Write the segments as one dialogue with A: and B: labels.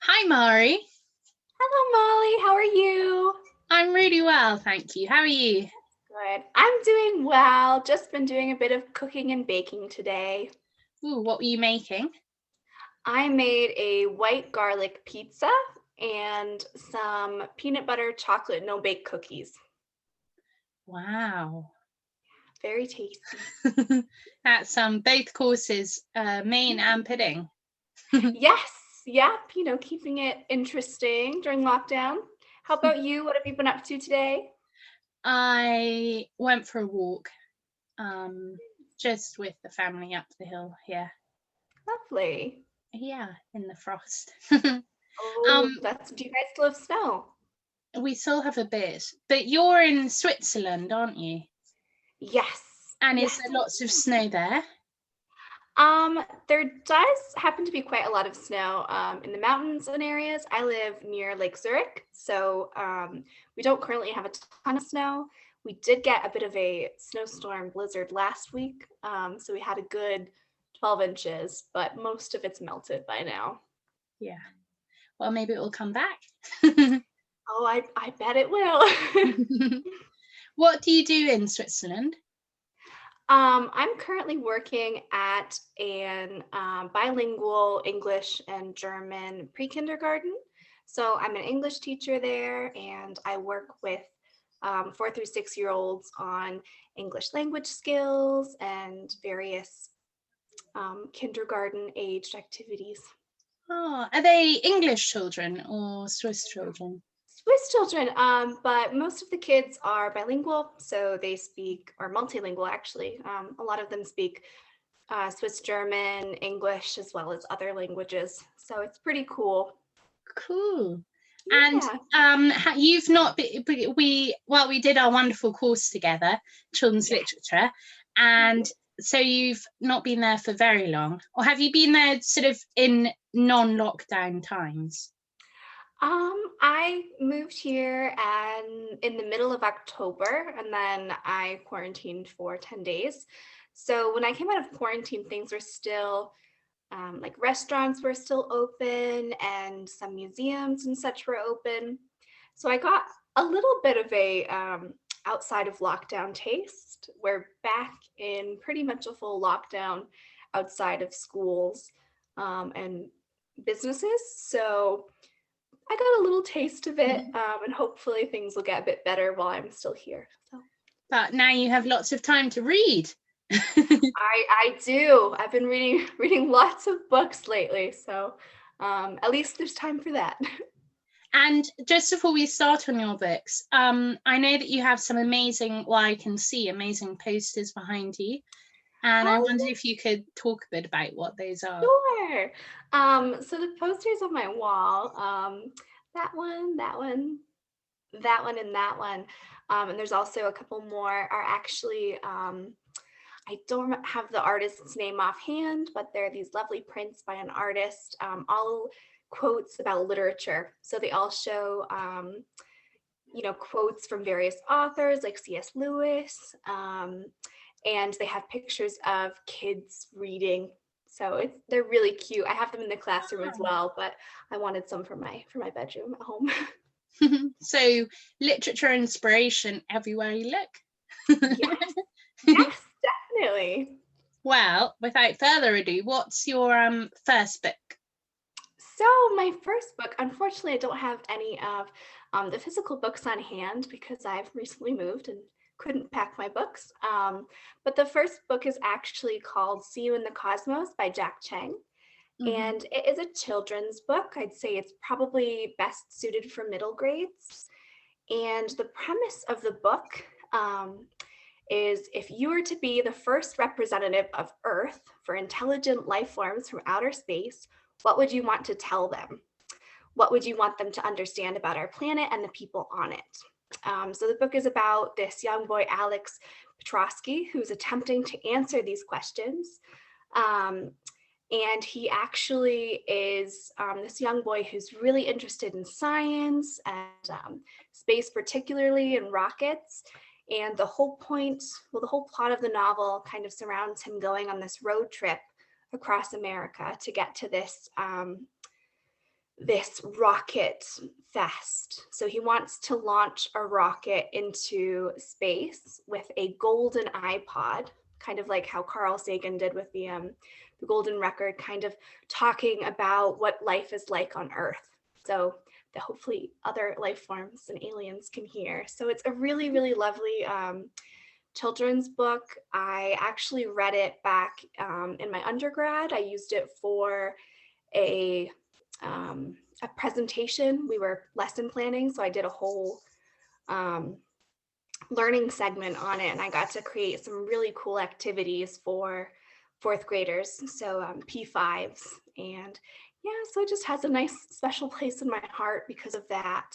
A: Hi, Mhairi.
B: Hello, Molly. How are you?
A: I'm really well, thank you. How are you?
B: Good. I'm doing well. Just been doing a bit of cooking and baking today.
A: Ooh, what were you making?
B: I made a white garlic pizza and some peanut butter chocolate no-bake cookies.
A: Wow.
B: Very tasty.
A: That's both courses, main and pudding.
B: Yes, yeah, keeping it interesting during lockdown. How about you? What have you been up to today?
A: I went for a walk, just with the family up the hill here.
B: Lovely.
A: Yeah, in the frost.
B: Oh, do you guys still have snow?
A: We still have a bit, but you're in Switzerland, aren't you?
B: Yes.
A: And is
B: Yes,
A: there
B: I
A: lots of
B: am.
A: snow there?
B: There does happen to be quite a lot of snow in the mountains and areas. I live near Lake Zurich, so we don't currently have a ton of snow. We did get a bit of a snowstorm blizzard last week, so we had a good 12 inches, but most of it's melted by now.
A: Yeah. Well, maybe it will come back.
B: Oh, I bet it will.
A: What do you do in Switzerland?
B: I'm currently working at an bilingual English and German pre-kindergarten. So I'm an English teacher there, and I work with 4 through 6 year olds on English language skills and various kindergarten aged activities.
A: Oh, are they English children or Swiss children?
B: Swiss children, but most of the kids are bilingual, so they speak, or multilingual actually. A lot of them speak Swiss German, English, as well as other languages. So it's pretty cool.
A: Cool. And
B: Yeah.
A: you've not been, we did our wonderful course together, children's
B: Yeah.
A: literature, and so you've not been there for very long, or have you been there sort of in non-lockdown times?
B: I moved here and in the middle of October, and then I quarantined for 10 days. So when I came out of quarantine, things were still like restaurants were still open and some museums and such were open. So I got a little bit of a outside of lockdown taste. We're back in pretty much a full lockdown outside of schools and businesses. So I got a little taste of it, and hopefully things will get a bit better while I'm still here. So
A: But now you have lots of time to read.
B: I do. I've been reading lots of books lately, so at least there's time for that.
A: And just before we start on your books, I know that you have some amazing, well, I can see amazing posters behind you. And I
B: Oh,
A: wondered if you could talk a bit about what those are.
B: sure. So the posters on my wall, that one, that one, that one, and that one, and there's also a couple more are actually I don't have the artist's name offhand, but they're these lovely prints by an artist, all quotes about literature. So they all show, quotes from various authors like C.S. Lewis, and they have pictures of kids reading. So they're really cute. I have them in the classroom as well, but I wanted some for my bedroom at home.
A: So literature inspiration everywhere you look.
B: Yes, yes, definitely.
A: Well, without further ado, what's your first book?
B: So my first book, unfortunately, I don't have any of the physical books on hand because I've recently moved and couldn't pack my books. But the first book is actually called See You in the Cosmos by Chang.
A: Mm-hmm.
B: And it is a children's book. I'd say it's probably best suited for middle grades. And the premise of the book is if you were to be the first representative of Earth for intelligent life forms from outer space, what would you want to tell them? What would you want them to understand about our planet and the people on it? So the book is about this young boy, Alex Petrosky, who's attempting to answer these questions. Um, and he actually is this young boy who's really interested in science and space, particularly in rockets. And the whole point, well, the whole plot of the novel kind of surrounds him going on this road trip across America to get to this this rocket fest. So he wants to launch a rocket into space with a golden iPod, kind of like how Carl Sagan did with the golden record, kind of talking about what life is like on Earth. So that hopefully other life forms and aliens can hear. So it's a really, really lovely children's book. I actually read it back in my undergrad. I used it for a presentation. We were lesson planning, so I did a whole learning segment on it, and I got to create some really cool activities for fourth graders, so P5s, and yeah, so it just has a nice special place in my heart because of that.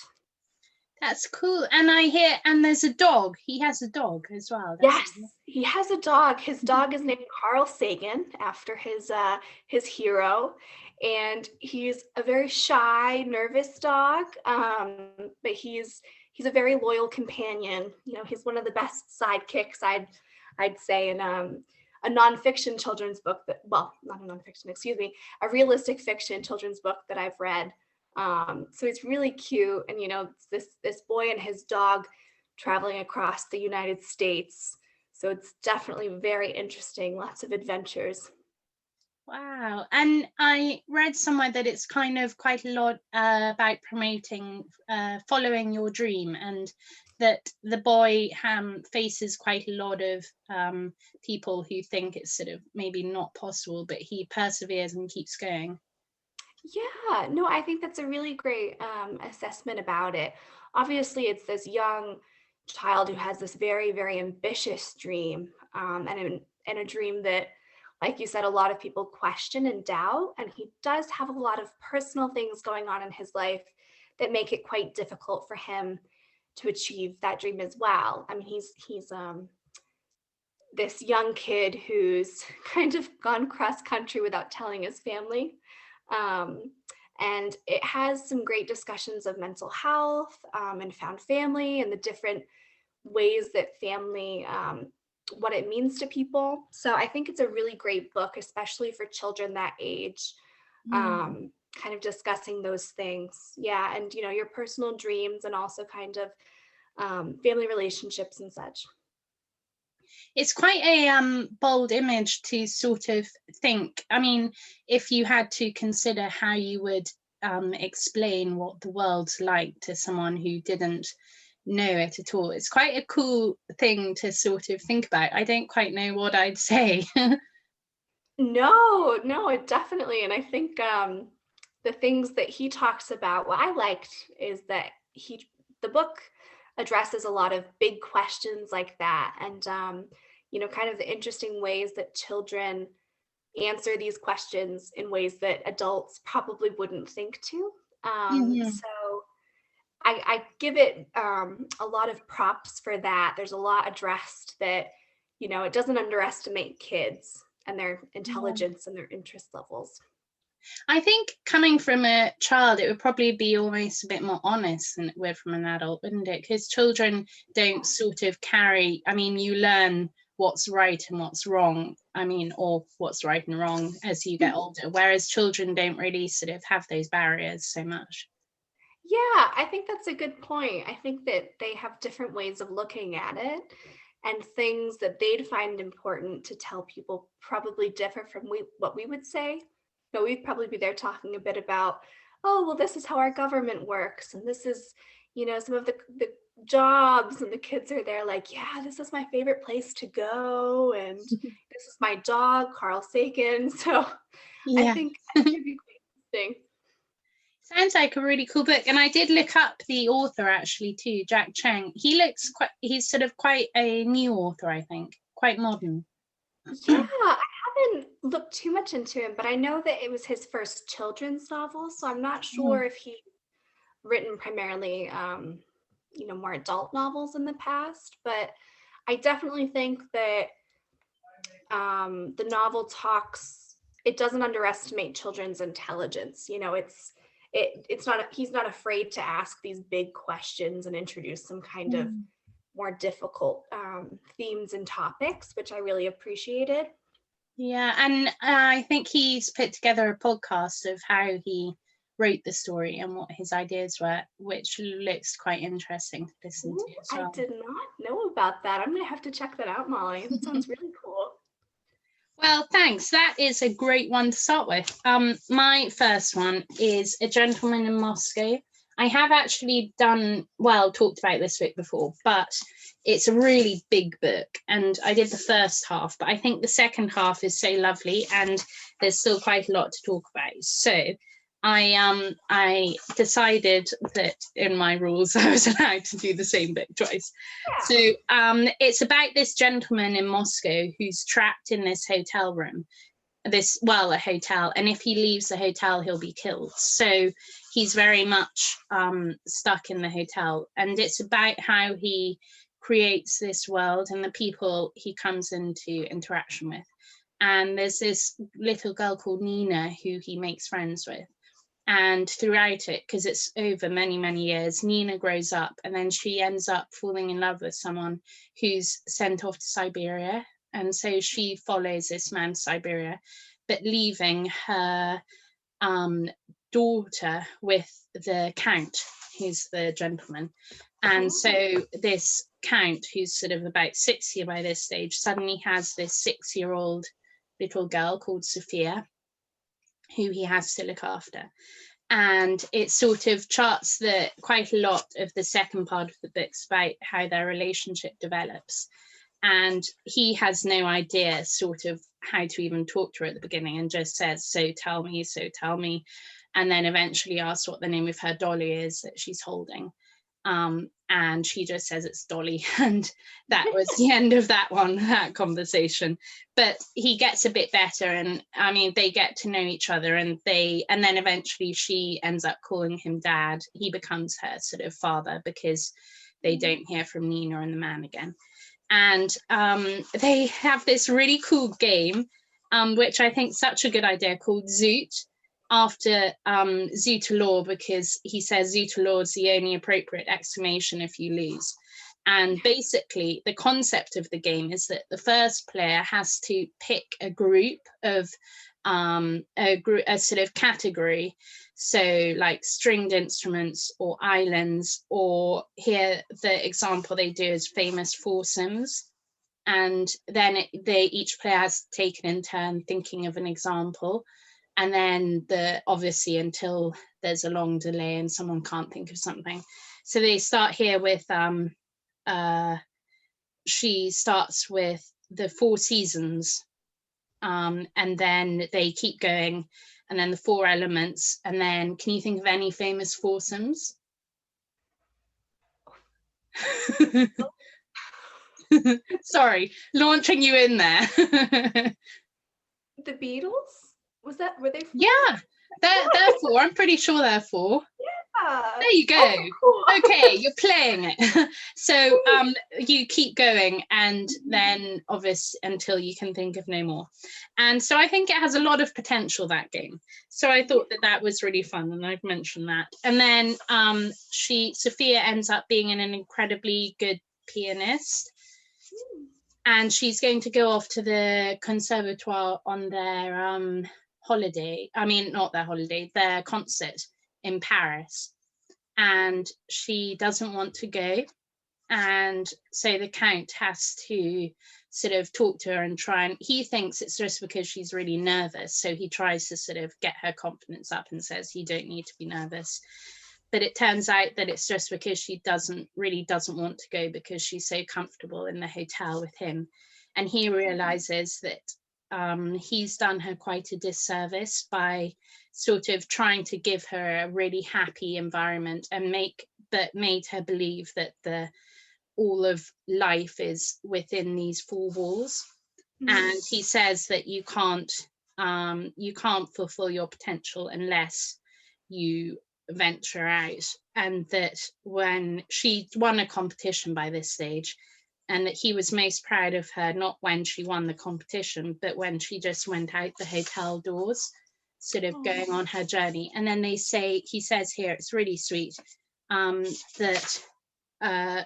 A: That's cool. And I hear, and there's a dog. He has a dog as well.
B: Yes, he has a dog. His dog is named Carl Sagan, after his hero, and he's a very shy, nervous dog, but he's a very loyal companion. You know, he's one of the best sidekicks, I'd say, in a nonfiction children's book that, well, not a nonfiction, excuse me, a realistic fiction children's book that I've read. So he's really cute, and you know, it's this boy and his dog traveling across the United States. So it's definitely very interesting, lots of adventures.
A: Wow. And I read somewhere that it's kind of quite a lot about promoting following your dream, and that the boy faces quite a lot of people who think it's sort of maybe not possible, but he perseveres and keeps going.
B: Yeah, no, I think that's a really great assessment about it. Obviously, it's this young child who has this very, very ambitious dream, and a dream that, like you said, a lot of people question and doubt. And he does have a lot of personal things going on in his life that make it quite difficult for him to achieve that dream as well. I mean, he's this young kid who's kind of gone cross country without telling his family. And it has some great discussions of mental health and found family, and the different ways that family, what it means to people. So I think it's a really great book, especially for children that age, kind of discussing those things. Yeah, and you know, your personal dreams, and also kind of family relationships and such.
A: It's quite a bold image to sort of think. I mean, if you had to consider how you would explain what the world's like to someone who didn't know it at all, it's quite a cool thing to sort of think about. I don't quite know what I'd say.
B: No, it definitely. And I think the things that he talks about, what I liked is that the book addresses a lot of big questions like that, and you know, kind of the interesting ways that children answer these questions in ways that adults probably wouldn't think to. So I give it a lot of props for that. There's a lot addressed that, you know, it doesn't underestimate kids and their intelligence and their interest levels.
A: I think coming from a child, it would probably be almost a bit more honest than it would from an adult, wouldn't it? Because children don't sort of carry, I mean, you learn what's right and what's wrong, I mean, or what's right and wrong as you get older, whereas children don't really sort of have those barriers so much.
B: Yeah, I think that's a good point. I think that they have different ways of looking at it, and things that they'd find important to tell people probably differ from what we would say. You know, we'd probably be there talking a bit about, oh, well, this is how our government works, and this is, you know, some of the jobs, and the kids are there like, yeah, this is my favorite place to go, and this is my dog, Carl Sagan. So I think it could be quite interesting.
A: Sounds like a really cool book. And I did look up the author actually too, Chang. He's sort of quite a new author, I think, quite modern.
B: Yeah, I haven't looked too much into him, but I know that it was his first children's novel, so I'm not sure if he's written primarily, you know, more adult novels in the past, but I definitely think that the novel it doesn't underestimate children's intelligence. You know, it's not, he's not afraid to ask these big questions and introduce some kind of more difficult themes and topics, which I really appreciated.
A: Yeah, and I think he's put together a podcast of how he wrote the story and what his ideas were, which looks quite interesting to listen to as well.
B: I did not know about that. I'm going to have to check that out, Molly. That sounds really cool.
A: Well, thanks. That is a great one to start with. My first one is A Gentleman in Moscow. I have actually talked about this book before, but it's a really big book, and I did the first half, but I think the second half is so lovely, and there's still quite a lot to talk about. So I decided that in my rules I was allowed to do the same book twice. Yeah. So it's about this gentleman in Moscow who's trapped in this hotel room, a hotel, and if he leaves the hotel he'll be killed. So he's very much stuck in the hotel, and it's about how he creates this world and the people he comes into interaction with. And there's this little girl called Nina who he makes friends with. And throughout it, because it's over many, many years, Nina grows up, and then she ends up falling in love with someone who's sent off to Siberia. And so she follows this man to Siberia, but leaving her daughter with the count, who's the gentleman. And so this count, who's sort of about 60 by this stage, suddenly has this 6-year-old little girl called Sophia, who he has to look after. And it sort of charts quite a lot of the second part of the books about how their relationship develops. And he has no idea sort of how to even talk to her at the beginning, and just says, so tell me. And then eventually asks what the name of her dolly is that she's holding. And she just says it's Dolly, and that was the end of that conversation. But he gets a bit better, and I mean they get to know each other, and then eventually she ends up calling him dad. He becomes her sort of father because they don't hear from Nina and the man again. And they have this really cool game, which I think is such a good idea, called Zoot, after Zoot-a-law, because he says Zoot-a-law is the only appropriate exclamation if you lose. And basically the concept of the game is that the first player has to pick a group of a sort of category, so like stringed instruments or islands, or here the example they do is famous foursomes. And then each player has to take it in turn thinking of an example. And then obviously until there's a long delay and someone can't think of something. So they start here with, she starts with the Four Seasons, and then they keep going, and then the Four Elements. And then can you think of any famous foursomes? Sorry, launching you in there.
B: The Beatles? Were they four?
A: Yeah, they're four. I'm pretty sure they're four.
B: Yeah.
A: There you go. Oh, cool. Okay, you're playing it. So you keep going, and then obviously until you can think of no more. And so I think it has a lot of potential, that game. So I thought that was really fun, and I've mentioned that. And then Sophia ends up being an incredibly good pianist. And she's going to go off to the conservatoire on their their concert in Paris. And she doesn't want to go. And so the Count has to sort of talk to her and he thinks it's just because she's really nervous. So he tries to sort of get her confidence up and says, you don't need to be nervous. But it turns out that it's just because she doesn't want to go because she's so comfortable in the hotel with him. And he realizes that he's done her quite a disservice by sort of trying to give her a really happy environment and made her believe that all of life is within these four walls. And he says that you can't fulfill your potential unless you venture out. And that when she won a competition by this stage, and that he was most proud of her, not when she won the competition, but when she just went out the hotel doors, sort of going on her journey. And then he says here, it's really sweet, that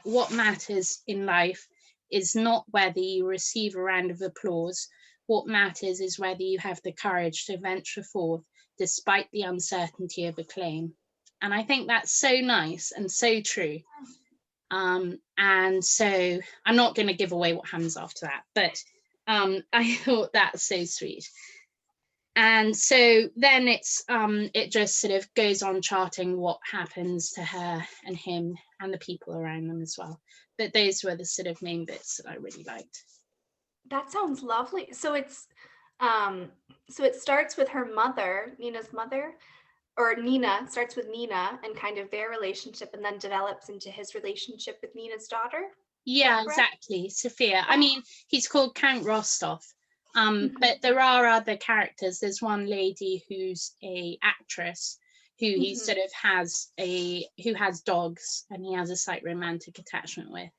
A: what matters in life is not whether you receive a round of applause. What matters is whether you have the courage to venture forth despite the uncertainty of a claim. And I think that's so nice and so true. And so I'm not going to give away what happens after that, but I thought that's so sweet. And so then it just sort of goes on charting what happens to her and him and the people around them as well. But those were the sort of main bits that I really liked.
B: That sounds lovely. So it starts with her mother, Nina's mother, or Nina starts with Nina and kind of their relationship, and then develops into his relationship with Nina's daughter.
A: Yeah, exactly, Sophia. I mean, he's called Count Rostov. But there are other characters. There's one lady who's a actress who he sort of has who has dogs, and he has a slight romantic attachment with.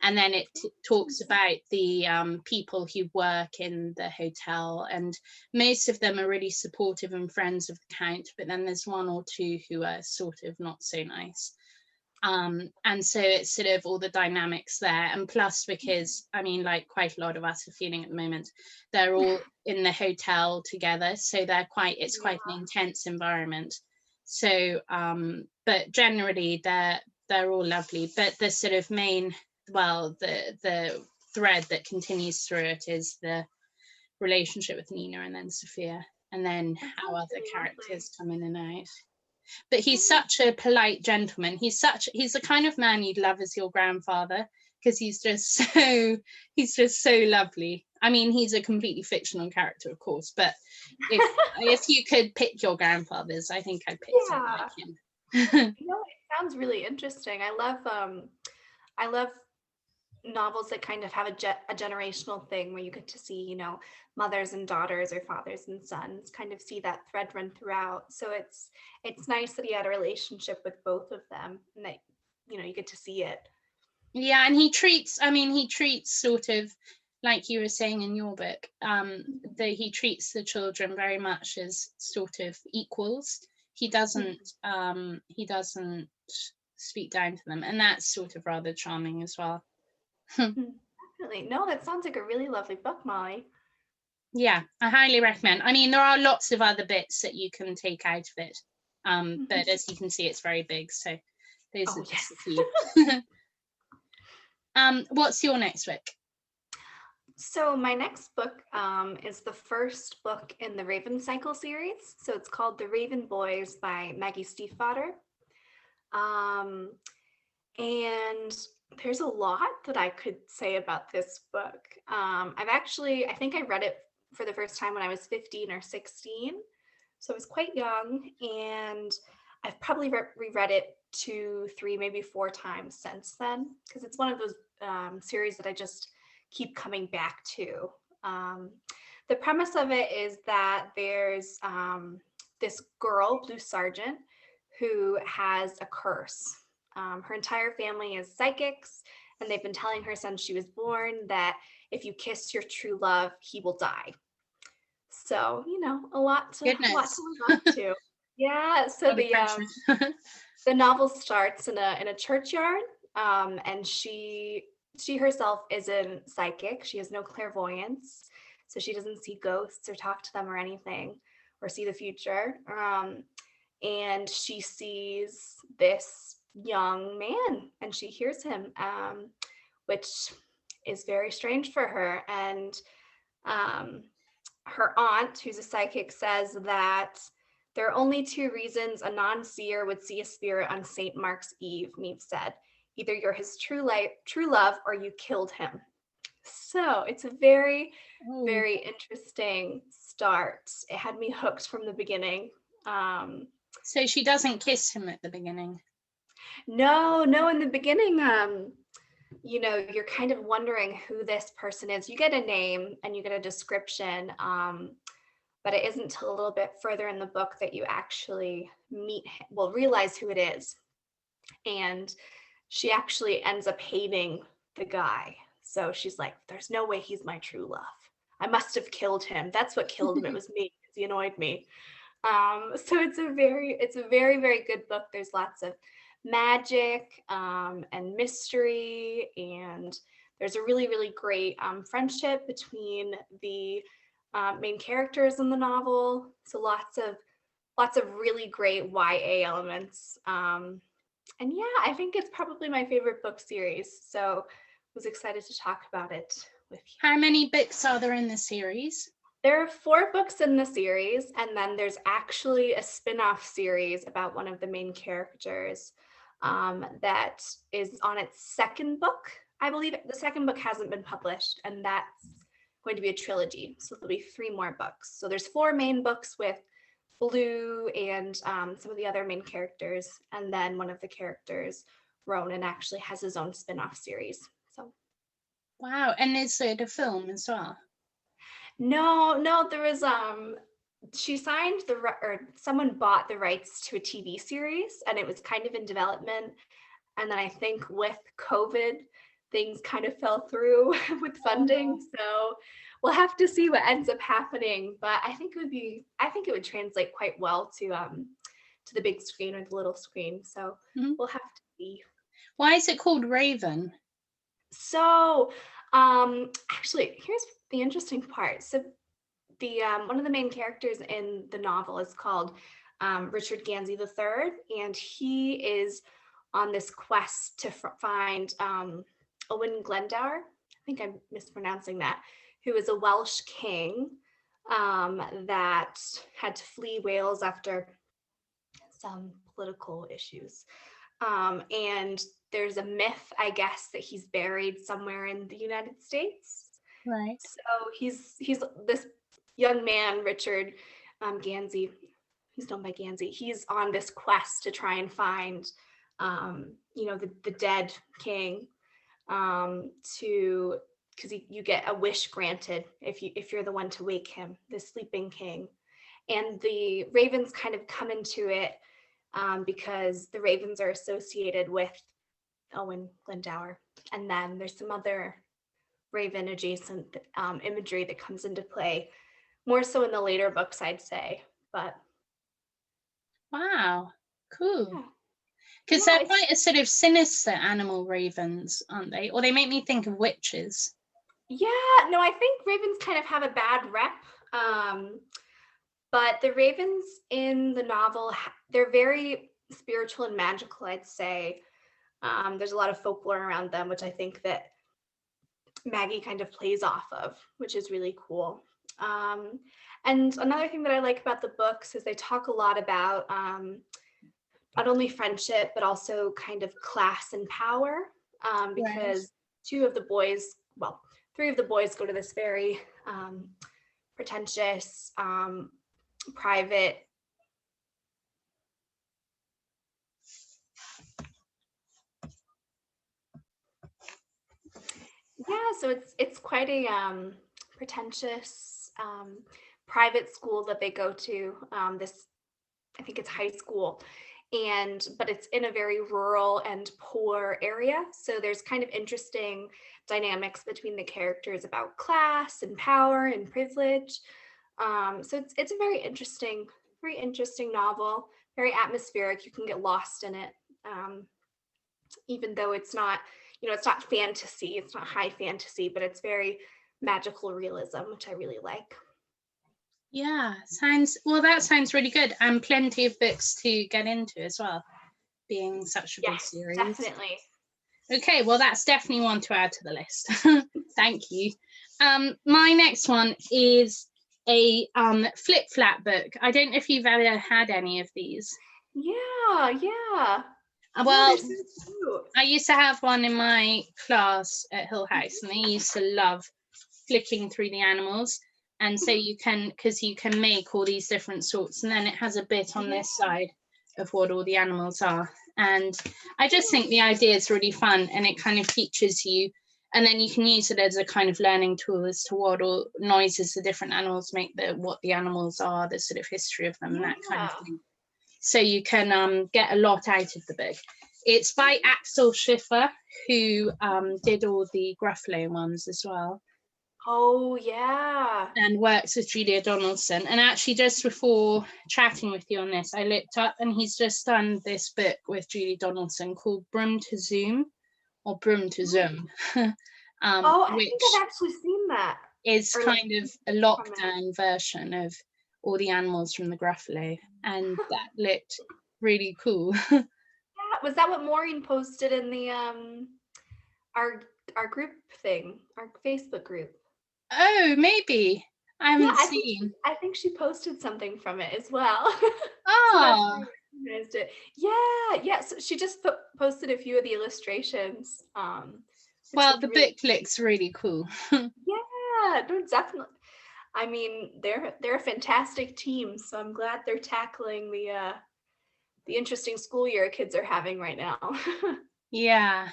A: And then it talks about the people who work in the hotel, and most of them are really supportive and friends of the Count, but then there's one or two who are sort of not so nice. And so it's sort of all the dynamics there, and plus because I mean, like quite a lot of us are feeling at the moment, they're all in the hotel together, so it's quite an intense environment. So but generally they're all lovely, but the sort of main, well, the thread that continues through it is the relationship with Nina and then Sophia, and then how other characters come in and out. But he's such a polite gentleman. He's the kind of man you'd love as your grandfather, because he's just so lovely. I mean, he's a completely fictional character, of course, but if you could pick your grandfathers, I think I'd pick someone like him.
B: It sounds really interesting. I love novels that kind of have a generational thing where you get to see, mothers and daughters or fathers and sons, kind of see that thread run throughout. So it's nice that he had a relationship with both of them, and that you get to see it.
A: Yeah, and he treats sort of like you were saying in your book, that he treats the children very much as sort of equals. He doesn't speak down to them, and that's sort of rather charming as well.
B: Definitely. No, that sounds like a really lovely book, Molly.
A: Yeah, I highly recommend. I mean, there are lots of other bits that you can take out of it, but as you can see, it's very big, so those are just a few. What's your next book?
B: So my next book is the first book in the Raven Cycle series. So it's called The Raven Boys by Maggie Stiefvater. And there's a lot that I could say about this book. I think I read it for the first time when I was 15 or 16. So I was quite young, and I've probably reread it 2, 3, maybe 4 times since then, because it's one of those series that I just keep coming back to. The premise of it is that there's this girl, Blue Sergeant, who has a curse. Her entire family is psychics, and they've been telling her since she was born that if you kiss your true love, he will die. So, a lot to live up to. Yeah. So the novel starts in a churchyard, and she herself isn't psychic. She has no clairvoyance, so she doesn't see ghosts or talk to them or anything, or see the future. And she sees this young man, and she hears him, which is very strange for her. And her aunt, who's a psychic, says that there are only 2 reasons a non-seer would see a spirit on St. Mark's Eve, Neve said. Either you're his true love, or you killed him. So it's a very, very interesting start. It had me hooked from the beginning.
A: So she doesn't kiss him at the beginning?
B: No, in the beginning, you're kind of wondering who this person is. You get a name and you get a description, but it isn't until a little bit further in the book that you actually realize who it is. And she actually ends up hating the guy. So she's like, there's no way he's my true love. I must have killed him. That's what killed him. It was me, because he annoyed me. So it's a very, very good book. There's lots of magic and mystery, and there's a really, really great friendship between the main characters in the novel. So lots of lots of really great YA elements. And yeah, I think it's probably my favorite book series. So was excited to talk about it with you.
A: How many books are there in the series?
B: There are 4 books in the series, and then there's actually a spin-off series about one of the main characters that is on its 2nd book. I believe the 2nd book hasn't been published, and that's going to be a trilogy. So there'll be 3 more books. So there's 4 main books with Blue and some of the other main characters, and then one of the characters, Ronan, actually has his own spin-off series. So
A: wow. And is it a film as well?
B: no, there was she signed or someone bought the rights to a TV series, and it was kind of in development, and then I think with COVID things kind of fell through with funding. So we'll have to see what ends up happening, but I think it would translate quite well to the big screen or the little screen. So we'll have to see.
A: Why is it called Raven?
B: So actually, here's the interesting part. So the one of the main characters in the novel is called Richard Gansey III, and he is on this quest to find Owen Glendower. I think I'm mispronouncing that, who is a Welsh king that had to flee Wales after some political issues. And there's a myth, I guess, that he's buried somewhere in the United States.
A: Right.
B: So he's this young man, Richard Gansey. He's known by Gansey. He's on this quest to try and find, the dead king, because you get a wish granted if you're the one to wake him, the sleeping king. And the ravens kind of come into it because the ravens are associated with Owen Glendower. And then there's some other raven adjacent imagery that comes into play, more so in the later books, I'd say. But
A: wow, cool.
B: Yeah.
A: Because they're quite a sort of sinister animal, ravens, aren't they? Or they make me think of witches.
B: Yeah, no, I think ravens kind of have a bad rep. But the ravens in the novel, they're very spiritual and magical, I'd say. There's a lot of folklore around them, which I think that Maggie kind of plays off of, which is really cool. And another thing that I like about the books is they talk a lot about not only friendship, but also kind of class and power, because three of the boys go to this very pretentious, private. Yeah, so it's quite a pretentious private school that they go to. I think it's high school, but it's in a very rural and poor area. So there's kind of interesting dynamics between the characters about class and power and privilege. So it's a very interesting novel, very atmospheric. You can get lost in it, even though it's not, it's not fantasy, it's not high fantasy, but it's very magical realism, which I really like.
A: Yeah, that sounds really good, and plenty of books to get into as well, being such a big series.
B: Definitely.
A: Okay, well, that's definitely one to add to the list. Thank you. My next one is a flip flap book. I don't know if you've ever had any of these.
B: Yeah.
A: Well, so I used to have one in my class at Hill House, and they used to love flicking through the animals. And so you can make all these different sorts, and then it has a bit on this side of what all the animals are. And I just think the idea is really fun, and it kind of teaches you, and then you can use it as a kind of learning tool as to what all noises the different animals make, what the animals are, the sort of history of them, and that kind of thing. So you can get a lot out of the book. It's by Axel Schiffer, who did all the Gruffalo ones as well.
B: Oh, yeah.
A: And works with Julia Donaldson. And actually, just before chatting with you on this, I looked up, and he's just done this book with Julia Donaldson called Broom to Zoom, or Broom to Zoom.
B: I think I've actually seen that.
A: Is kind of a lockdown version of all the animals from the Gruffalo, and that looked really cool.
B: Yeah, was that what Maureen posted in the our group thing, our Facebook group?
A: Oh, maybe. I
B: Yeah,
A: haven't seen.
B: I think she posted something from it as well. So that's why
A: Oh,
B: I recognized it. Yeah, so she just posted a few of the illustrations. Which
A: well,
B: looked
A: the
B: really,
A: book looks really cool.
B: yeah, no, definitely. I mean, they're a fantastic team, so I'm glad they're tackling the interesting school year kids are having right now.
A: Yeah.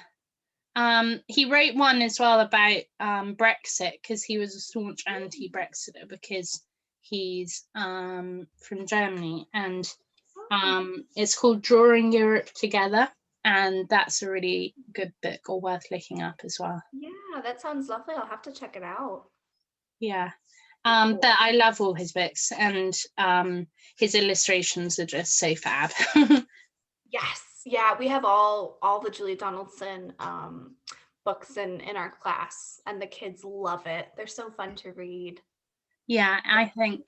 A: He wrote one as well about Brexit, because he was a staunch anti-Brexiter, because he's from Germany, and it's called Drawing Europe Together, and that's a really good book, or worth looking up as well.
B: Yeah, that sounds lovely. I'll have to check it out.
A: Yeah.
B: Cool.
A: But I love all his books, and his illustrations are just so fab.
B: Yes, yeah, we have all the Julia Donaldson books in our class, and the kids love it. They're so fun to read.
A: Yeah, I think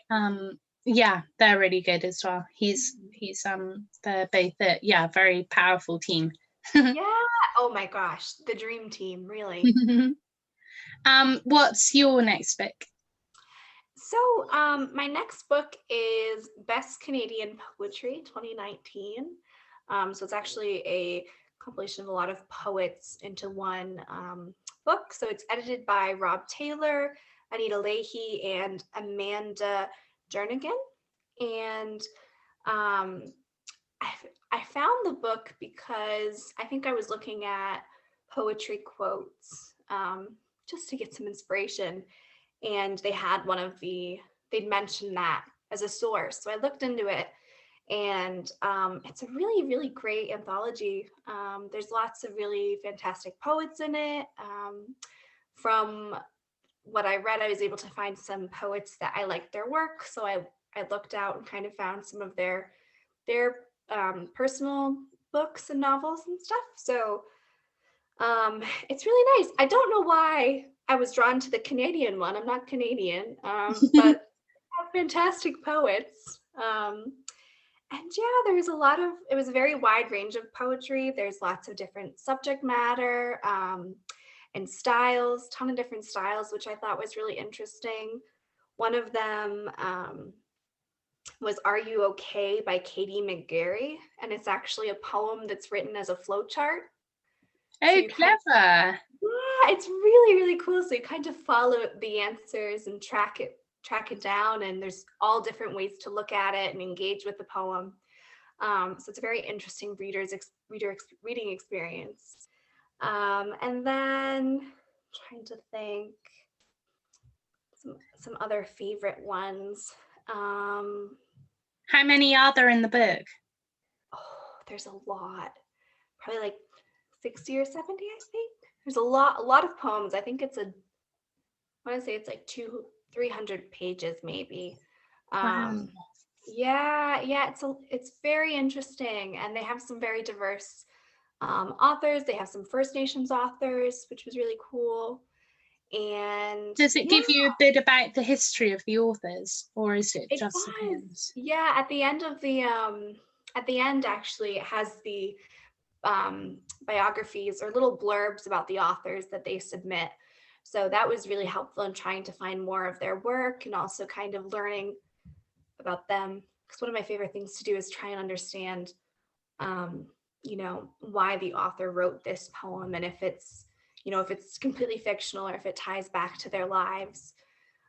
A: yeah, they're really good as well. He's they're both a very powerful team.
B: Yeah. Oh my gosh, the dream team, really.
A: What's your next book?
B: So my next book is Best Canadian Poetry 2019. So it's actually a compilation of a lot of poets into one book. So it's edited by Rob Taylor, Anita Leahy, and Amanda Jernigan. And I found the book because I think I was looking at poetry quotes just to get some inspiration, and they had they'd mentioned that as a source. So I looked into it, and it's a really, really great anthology. There's lots of really fantastic poets in it. From what I read, I was able to find some poets that I liked their work. So I looked out and kind of found some of their personal books and novels and stuff. So it's really nice. I don't know why I was drawn to the Canadian one. I'm not Canadian, but fantastic poets. And yeah, it was a very wide range of poetry. There's lots of different subject matter and styles, ton of different styles, which I thought was really interesting. One of them was Are You Okay by Katie Mcgarry. And it's actually a poem that's written as a flowchart.
A: Oh, clever.
B: Yeah, it's really, really cool. So you kind of follow the answers and track it down, and there's all different ways to look at it and engage with the poem. So it's a very interesting reading experience. And then trying to think some other favorite ones.
A: How many are there in the book?
B: Oh, there's a lot. Probably like 60 or 70, I think. There's a lot of poems. I think I want to say it's like 300 pages maybe.
A: Wow.
B: Yeah, it's very interesting, and they have some very diverse authors. They have some First Nations authors, which was really cool. And
A: Does it
B: yeah,
A: give you a bit about the history of the authors, or is it
B: it
A: just the
B: does.
A: poems?
B: Yeah, at the end actually it has the biographies or little blurbs about the authors that they submit. So that was really helpful in trying to find more of their work and also kind of learning about them. Because one of my favorite things to do is try and understand, why the author wrote this poem, and if it's completely fictional or if it ties back to their lives.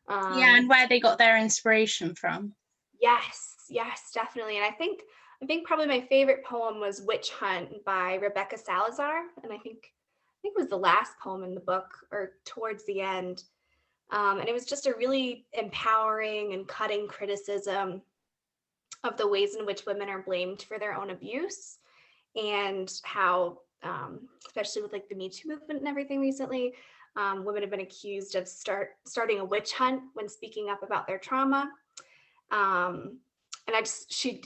A: Yeah, and where they got their inspiration from.
B: Yes, definitely. And I think probably my favorite poem was Witch Hunt by Rebecca Salazar. And I think it was the last poem in the book or towards the end. And it was just a really empowering and cutting criticism of the ways in which women are blamed for their own abuse, and how, especially with like the Me Too movement and everything recently, women have been accused of starting a witch hunt when speaking up about their trauma. And she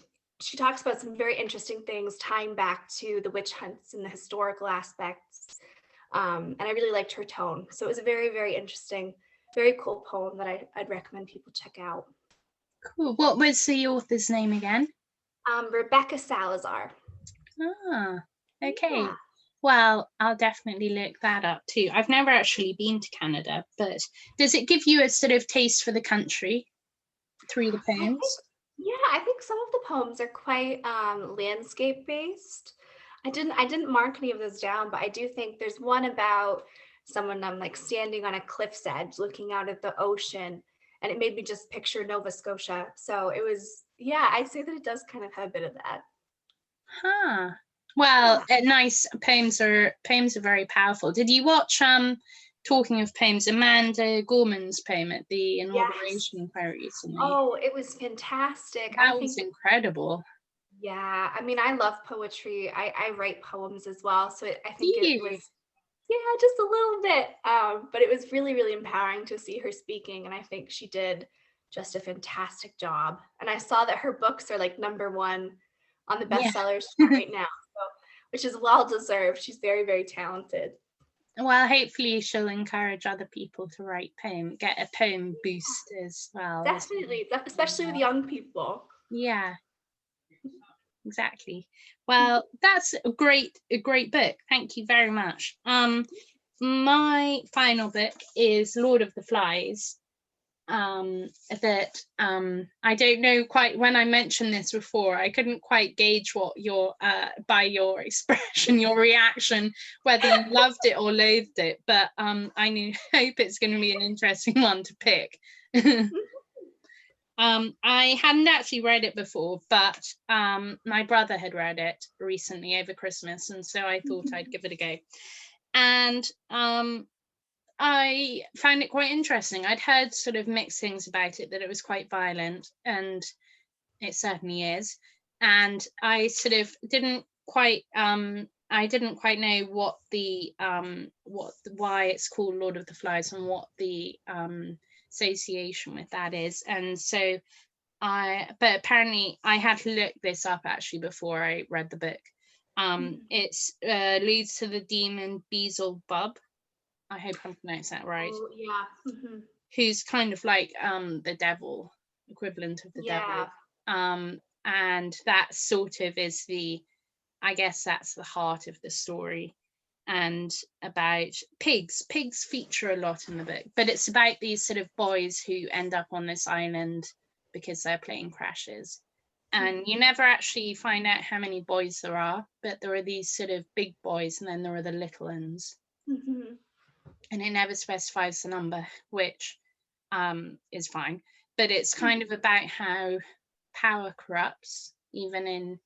B: talks about some very interesting things tying back to the witch hunts and the historical aspects. And I really liked her tone. So it was a very, very interesting, very cool poem that I'd recommend people check out.
A: Cool. What was the author's name again?
B: Rebecca Salazar.
A: Ah, okay.
B: Yeah.
A: Well, I'll definitely look that up too. I've never actually been to Canada, but does it give you a sort of taste for the country through the
B: I think,
A: poems?
B: yeah, I think some of the poems are quite landscape based. I didn't mark any of those down, but I do think there's one about someone like standing on a cliff's edge looking out at the ocean, and it made me just picture Nova Scotia. So it was, yeah, I'd say that it does kind of have a bit of that.
A: Huh. Well,
B: Yeah.
A: nice poems are very powerful. Did you watch talking of poems, Amanda Gorman's poem at the
B: Yes.
A: inauguration quite recently?
B: Oh, it was fantastic. I
A: That was
B: think,
A: incredible.
B: yeah, I mean, I love poetry. I write poems as well. So I
A: Do
B: think it
A: you?
B: was, yeah, just a little bit. But it was really, really empowering to see her speaking. And I think she did just a fantastic job. And I saw that her books are like #1 on the
A: Yeah.
B: bestsellers chart right now, so, which is well deserved. She's very, very talented.
A: Well, hopefully she'll encourage other people to write get a poem boost as well.
B: Definitely, especially with young people.
A: Yeah, exactly. Well, that's a great book. Thank you very much. My final book is Lord of the Flies. That I don't know quite, when I mentioned this before, I couldn't quite gauge what your by your expression, your reaction, whether you loved it or loathed it, but I hope it's going to be an interesting one to pick. I hadn't actually read it before, but my brother had read it recently over Christmas, and so I thought I'd give it a go. And I found it quite interesting. I'd heard sort of mixed things about it, that it was quite violent, and it certainly is. And I sort of didn't quite know why it's called Lord of the Flies and what the association with that is. And so but apparently I had to look this up actually before I read the book. It's leads to the demon Beelzebub. I hope I'm pronouncing that right.
B: Oh, yeah.
A: Who's kind of like the devil, equivalent of the
B: Yeah.
A: devil. And that sort of is I guess that's the heart of the story. And about pigs. Pigs feature a lot in the book, but it's about these sort of boys who end up on this island because their plane crashes. And you never actually find out how many boys there are, but there are these sort of big boys and then there are the little ones. And it never specifies the number, which is fine. But it's kind of about how power corrupts, even in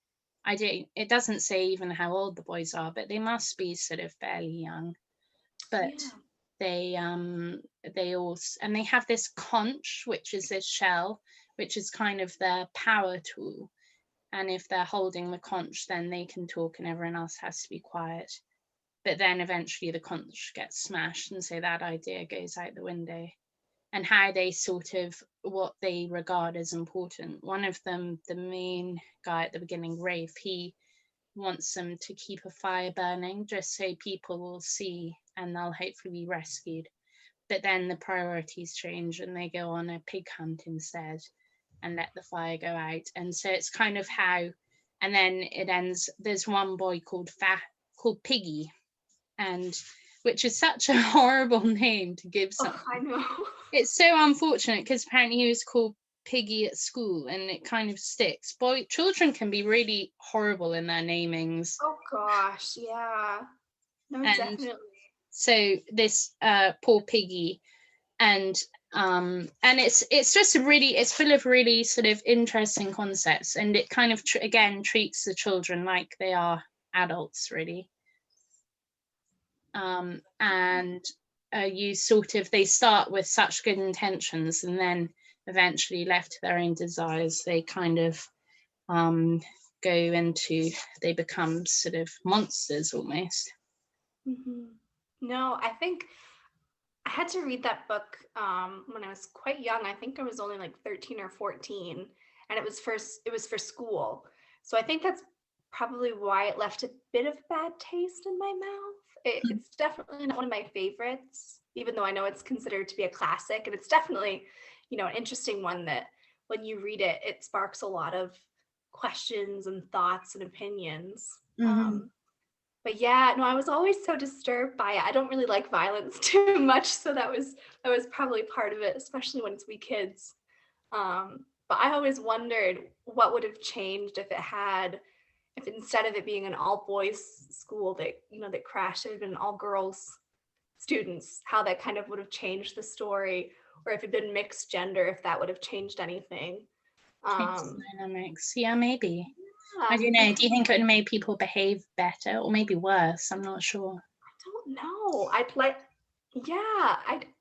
A: it doesn't say even how old the boys are, but they must be sort of fairly young. But
B: Yeah.
A: they all, and they have this conch, which is this shell, which is kind of their power tool. And if they're holding the conch, then they can talk and everyone else has to be quiet. But then eventually the conch gets smashed, and so that idea goes out the window. And how they sort of, what they regard as important. One of them, the main guy at the beginning, Rafe, he wants them to keep a fire burning just so people will see and they'll hopefully be rescued. But then the priorities change and they go on a pig hunt instead and let the fire go out. And so it's kind of how, and then it ends, there's one boy called Piggy, and which is such a horrible name to give
B: Oh, I
A: something.
B: know.
A: It's so unfortunate because apparently he was called Piggy at school and it kind of sticks. Children can be really horrible in their namings.
B: Oh gosh, yeah. No,
A: And
B: definitely.
A: so this poor Piggy, and it's just it's full of really sort of interesting concepts, and it kind of again treats the children like they are adults really. And you sort of, they start with such good intentions and then eventually left to their own desires, they kind of go into, they become sort of monsters almost.
B: No, I think I had to read that book when I was quite young. I think I was only like 13 or 14, and it was for school. So I think that's probably why it left a bit of bad taste in my mouth. It's definitely not one of my favorites, even though I know it's considered to be a classic, and it's definitely, an interesting one that when you read it, it sparks a lot of questions and thoughts and opinions.
A: Mm-hmm.
B: But yeah, no, I was always so disturbed by it. I don't really like violence too much, so that was probably part of it, especially when it's we kids. But I always wondered what would have changed if instead of it being an all boys school that crashed, it had been all girls students, how that kind of would have changed the story, or if it had been mixed gender, if that would have changed anything.
A: Change the dynamics. Yeah, maybe. I
B: Yeah,
A: don't know. Do you think it would have made people behave better or maybe worse? I'm not sure.
B: I don't know.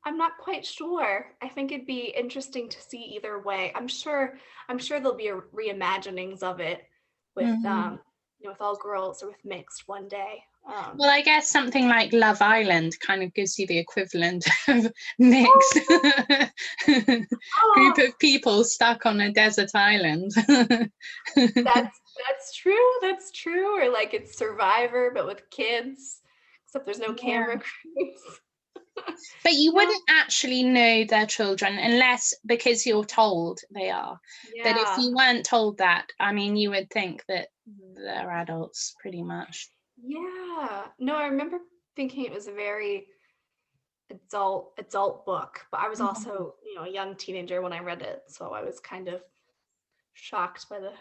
B: I'm not quite sure. I think it'd be interesting to see either way. I'm sure there'll be reimaginings of it with
A: Mm.
B: with all girls or with mixed one day.
A: Well, I guess something like Love Island kind of gives you the equivalent of mixed group of people stuck on a desert island.
B: That's true. That's true. Or like it's Survivor, but with kids, except there's no camera crews.
A: But you wouldn't actually know their children unless, because you're told they are. But if you weren't told that, I mean, you would think that they're adults pretty much.
B: Yeah. No, I remember thinking it was a very adult book, but I was also, a young teenager when I read it, so I was kind of shocked by the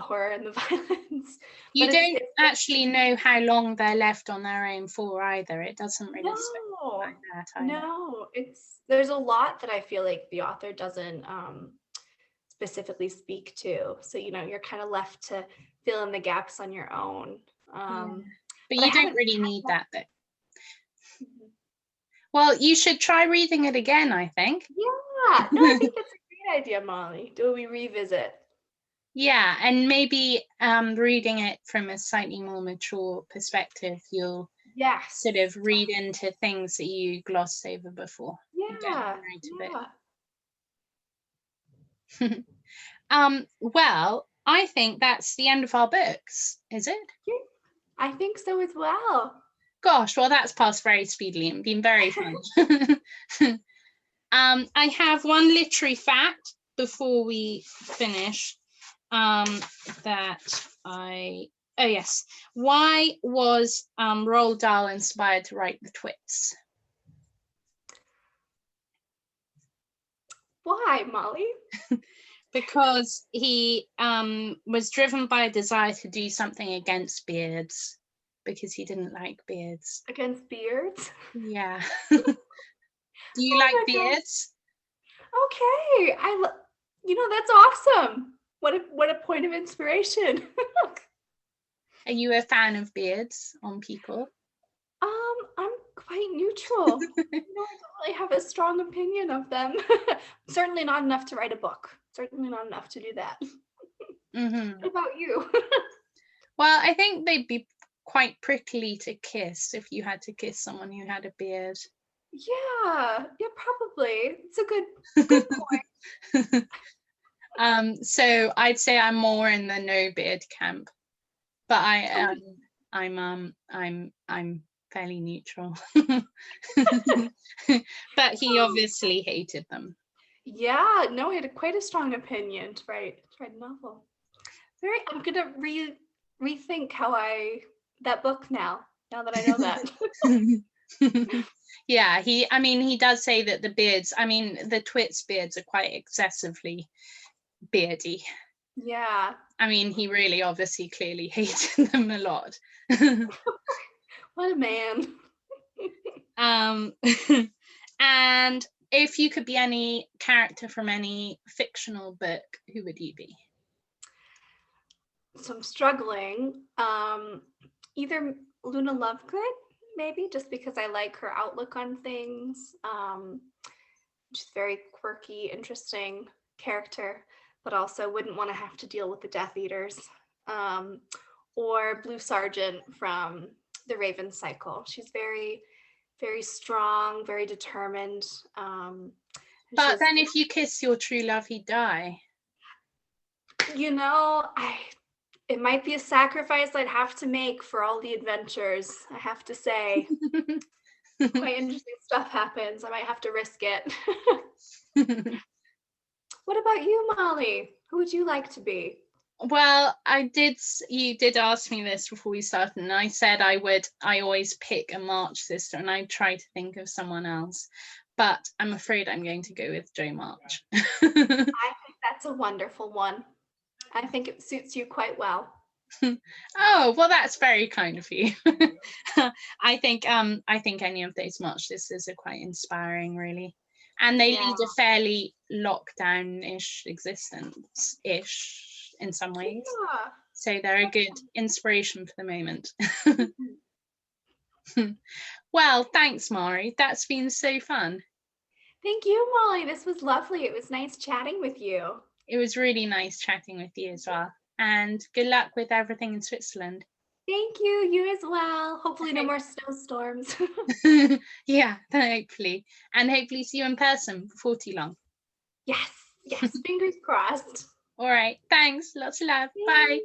B: horror and the violence.
A: You don't actually know how long they're left on their own for either. It doesn't really specify that either.
B: No, there's a lot that I feel like the author doesn't specifically speak to. So, you're kind of left to fill in the gaps on your own.
A: But you don't really need that bit. Well, you should try reading it again, I think.
B: Yeah, no, I think that's a great idea, Molly. Do we revisit?
A: Yeah, and maybe reading it from a slightly more mature perspective, you'll sort of read into things that you glossed over before.
B: Yeah.
A: Well, I think that's the end of our books, is it?
B: Yeah, I think so as well.
A: Gosh, well, that's passed very speedily and been very fun. I have one literary fact before we finish. Oh yes, why was Roald Dahl inspired to write The Twits?
B: Why, Molly?
A: Because he was driven by a desire to do something against beards, because he didn't like beards.
B: Against beards?
A: Yeah. Do you like beards?
B: Okay, that's awesome. What a point of inspiration.
A: Are you a fan of beards on people?
B: I'm quite neutral. I don't really have a strong opinion of them. Certainly not enough to write a book. Certainly not enough to do that. What about you?
A: Well, I think they'd be quite prickly to kiss if you had to kiss someone who had a beard.
B: Yeah, probably. It's a good
A: point. So I'd say I'm more in the no beard camp, but I'm fairly neutral. But he obviously hated them.
B: Yeah, no, he had quite a strong opinion to write a novel. I'm gonna rethink that book now that I know that.
A: Yeah, he does say that the Twits' beards are quite excessively beardy.
B: Yeah.
A: He really obviously clearly hated them a lot.
B: What a man.
A: And if you could be any character from any fictional book, who would you be?
B: So I'm struggling. Either Luna Lovegood, maybe, just because I like her outlook on things. She's very quirky, interesting character, but also wouldn't want to have to deal with the Death Eaters. Or Blue Sergeant from The Raven Cycle. She's very, very strong, very determined.
A: But then if you kiss your true love, he'd die.
B: It might be a sacrifice I'd have to make for all the adventures, I have to say. Quite interesting stuff happens. I might have to risk it. What about you, Molly? Who would you like to be?
A: Well, you did ask me this before we started, and I said I always pick a March sister, and I try to think of someone else, but I'm afraid I'm going to go with Jo March.
B: I think that's a wonderful one. I think it suits you quite well.
A: Oh, well, that's very kind of you. I think any of those March sisters are quite inspiring, really. And they lead a fairly lockdown-ish existence-ish in some ways.
B: Yeah.
A: So they're a good inspiration for the moment. Well, thanks, Mhairi. That's been so fun.
B: Thank you, Molly. This was lovely. It was nice chatting with you.
A: It was really nice chatting with you as well. And good luck with everything in Switzerland.
B: Thank you. You as well. Hopefully no more snowstorms.
A: Yeah, hopefully. And hopefully see you in person before too long.
B: Yes, fingers crossed.
A: All right, thanks. Lots of love. Bye.